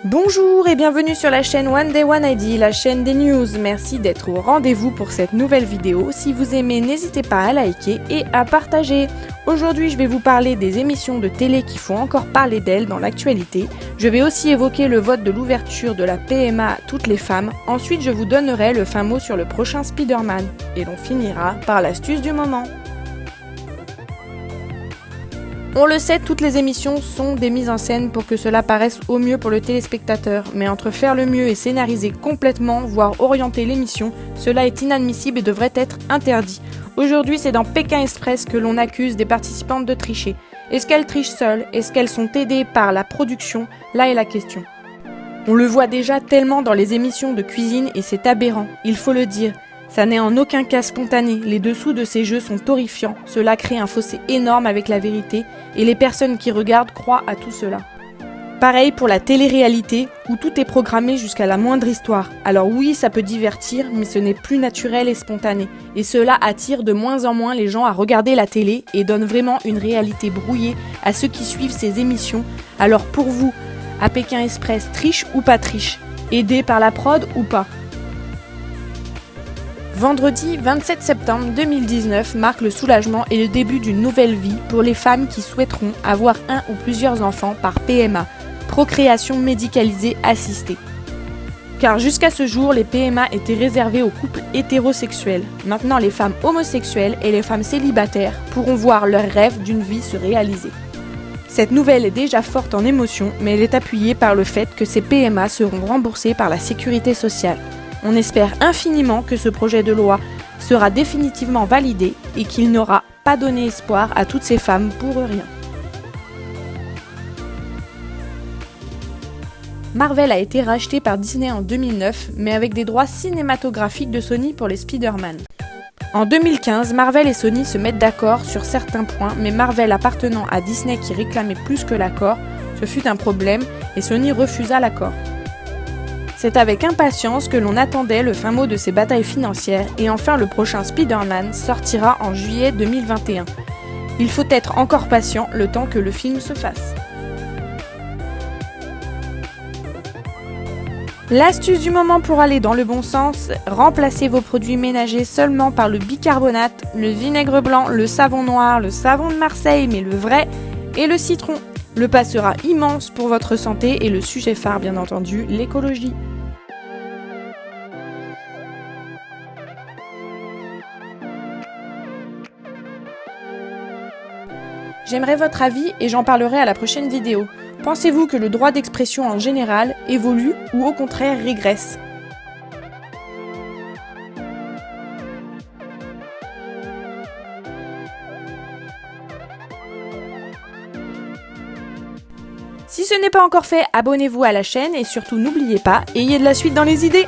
Bonjour et bienvenue sur la chaîne One Day One ID, la chaîne des news. Merci d'être au rendez-vous pour cette nouvelle vidéo. Si vous aimez, n'hésitez pas à liker et à partager. Aujourd'hui, je vais vous parler des émissions de télé qui font encore parler d'elles dans l'actualité. Je vais aussi évoquer le vote de l'ouverture de la PMA à toutes les femmes. Ensuite, je vous donnerai le fin mot sur le prochain Spider-Man. Et l'on finira par l'astuce du moment. On le sait, toutes les émissions sont des mises en scène pour que cela paraisse au mieux pour le téléspectateur, mais entre faire le mieux et scénariser complètement, voire orienter l'émission, cela est inadmissible et devrait être interdit. Aujourd'hui, c'est dans Pékin Express que l'on accuse des participantes de tricher. Est-ce qu'elles trichent seules? Est-ce qu'elles sont aidées par la production? Là est la question. On le voit déjà tellement dans les émissions de cuisine et c'est aberrant, il faut le dire. Ça n'est en aucun cas spontané, les dessous de ces jeux sont horrifiants, cela crée un fossé énorme avec la vérité, et les personnes qui regardent croient à tout cela. Pareil pour la télé-réalité, où tout est programmé jusqu'à la moindre histoire. Alors oui, ça peut divertir, mais ce n'est plus naturel et spontané, et cela attire de moins en moins les gens à regarder la télé, et donne vraiment une réalité brouillée à ceux qui suivent ces émissions. Alors pour vous, à Pékin Express, triche ou pas triche? Aidé par la prod ou pas? Vendredi 27 septembre 2019 marque le soulagement et le début d'une nouvelle vie pour les femmes qui souhaiteront avoir un ou plusieurs enfants par PMA, procréation médicalisée assistée. Car jusqu'à ce jour, les PMA étaient réservés aux couples hétérosexuels. Maintenant, les femmes homosexuelles et les femmes célibataires pourront voir leur rêve d'une vie se réaliser. Cette nouvelle est déjà forte en émotion, mais elle est appuyée par le fait que ces PMA seront remboursés par la sécurité sociale. On espère infiniment que ce projet de loi sera définitivement validé et qu'il n'aura pas donné espoir à toutes ces femmes pour rien. Marvel a été racheté par Disney en 2009, mais avec des droits cinématographiques de Sony pour les Spider-Man. En 2015, Marvel et Sony se mettent d'accord sur certains points, mais Marvel appartenant à Disney qui réclamait plus que l'accord, ce fut un problème et Sony refusa l'accord. C'est avec impatience que l'on attendait le fin mot de ces batailles financières et enfin le prochain Spider-Man sortira en juillet 2021. Il faut être encore patient le temps que le film se fasse. L'astuce du moment pour aller dans le bon sens, remplacez vos produits ménagers seulement par le bicarbonate, le vinaigre blanc, le savon noir, le savon de Marseille mais le vrai et le citron. Le pas sera immense pour votre santé et le sujet phare bien entendu, l'écologie. J'aimerais votre avis et j'en parlerai à la prochaine vidéo. Pensez-vous que le droit d'expression en général évolue ou au contraire régresse? Si ce n'est pas encore fait, abonnez-vous à la chaîne et surtout n'oubliez pas, ayez de la suite dans les idées!